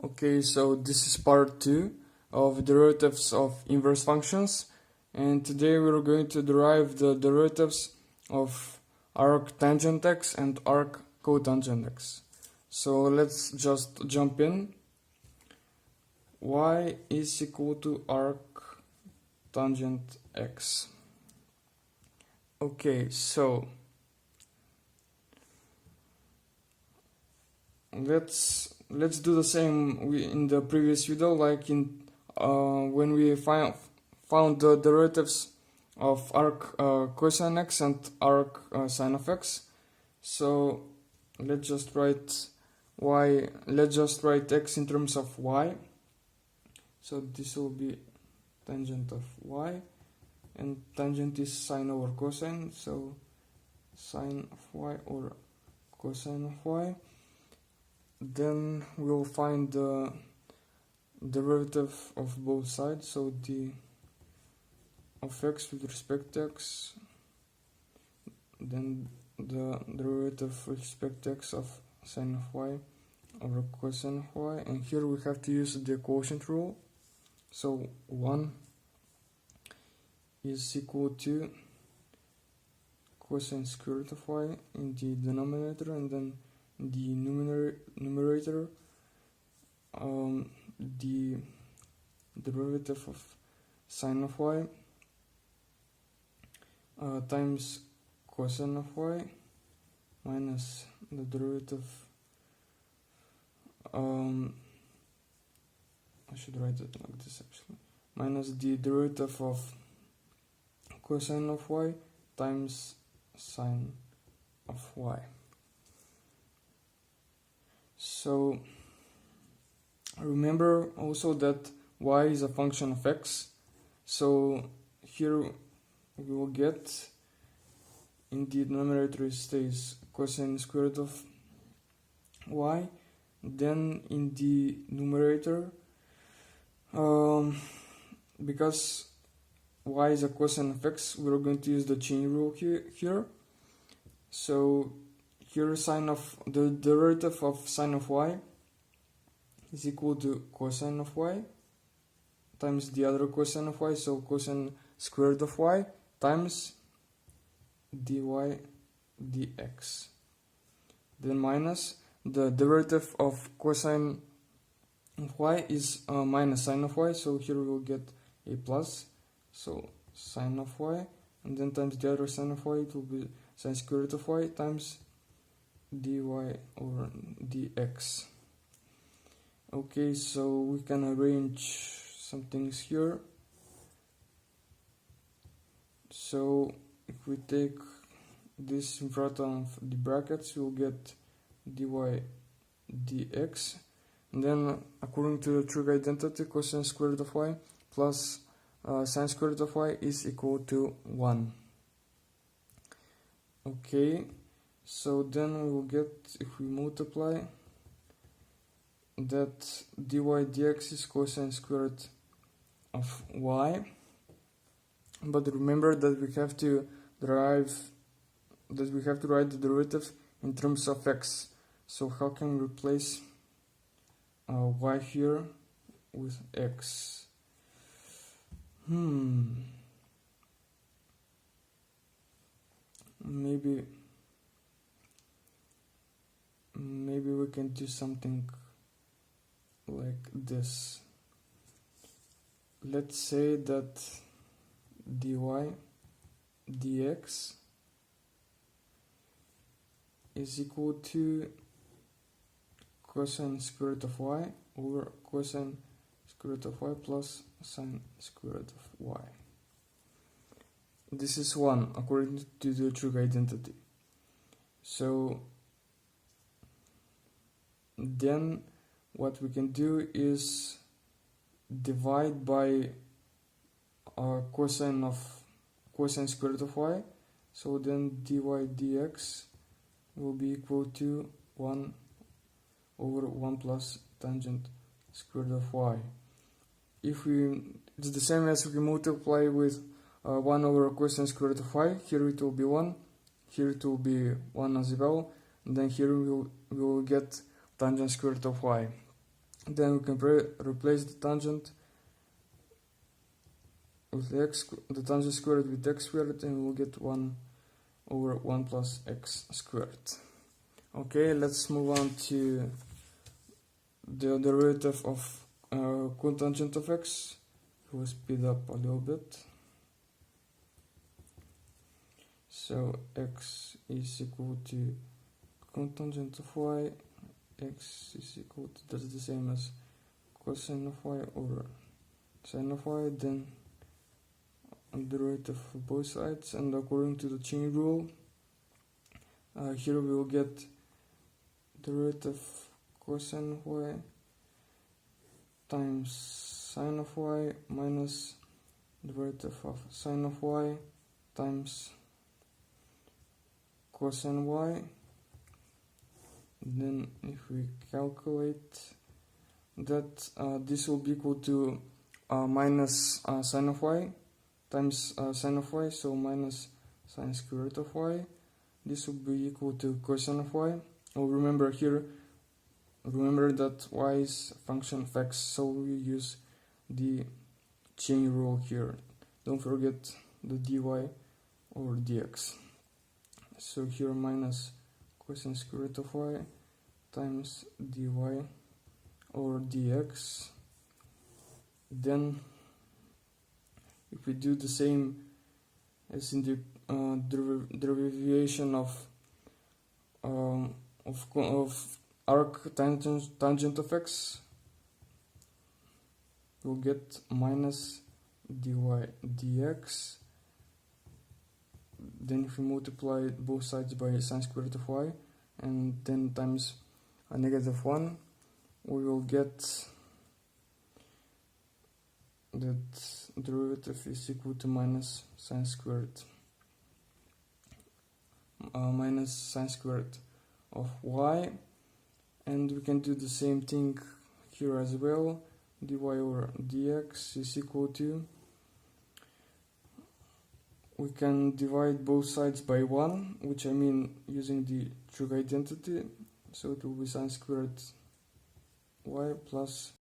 Okay, so this is part 2 of derivatives of inverse functions, and today we're going to derive the derivatives of arc tangent x and arc cotangent x. So let's just jump in. Y is equal to arc tangent x. Okay, so let's do the same in the previous video, like in when we found the derivatives of arc cosine x and arc sine of x. So let's just write y. Let's just write x in terms of y. So this will be tangent of y, and tangent is sine over cosine. So sine of y or cosine of y. Then we'll find the derivative of both sides, so d of x with respect to x, then the derivative with respect to x of sine of y over cosine of y, and here we have to use the quotient rule. So 1 is equal to cosine square root of y in the denominator, and then the numerator, the derivative of sine of y times cosine of y minus the derivative, I should write it like this actually, minus the derivative of cosine of y times sine of y. So remember also that y is a function of x, so here we will get, in the denominator it stays cosine square root of y, then in the numerator, because y is a cosine of x, we're going to use the chain rule here. So here sine of the derivative of sine of y is equal to cosine of y times the other cosine of y, so cosine square root of y times dy dx, then minus the derivative of cosine of y is minus sine of y, so here we will get a plus, so sine of y, and then times the other sine of y, it will be sine square root of y times dy over dx. Okay, so we can arrange some things here. So if we take this in front of the brackets, we'll get dy dx, and then according to the trig identity, cosine square root of y plus sine square root of y is equal to 1. Okay, so then we will get, if we multiply, that dy dx is cosine square root of y, but remember that we have to write the derivative in terms of x. So how can we replace y here with x? Maybe we can do something like this. Let's say that dy dx is equal to cosine square root of y over cosine square root of y plus sine square root of y. This is 1 according to the trig identity. So then what we can do is divide by cosine square root of y, so then dy dx will be equal to 1 over 1 plus tangent square root of y. It's the same as if we multiply with 1 over cosine square root of y. Here it will be 1, here it will be 1 as well, and then here we will get tangent square root of y. Then we can replace the tangent with the tangent squared with x squared, and we'll get 1 over 1 plus x squared. Okay, let's move on to the derivative of cotangent of x. We'll speed up a little bit. So x is equal to cotangent of y. X is equal to, that's the same as cosine of y over sine of y. Then derivative of both sides, and according to the chain rule, here we will get derivative cosine of y times sine of y minus derivative of sine of y times cosine y. Then if we calculate that, this will be equal to minus sine of y times sine of y, so minus sine squared of y. This will be equal to cosine of y. Oh, remember that y is a function of x, so we use the chain rule here. Don't forget the dy over dx. So here minus cosine squared of y times dy over dx. Then if we do the same as in the derivation of arc tangent of x, we'll get minus dy dx. Then if we multiply both sides by sine squared of y and then times a negative 1, we will get that derivative is equal to minus sine squared of y. And we can do the same thing here as well. Dy over dx is equal to, we can divide both sides by 1, which I mean using the trig identity, so it will be sine squared y plus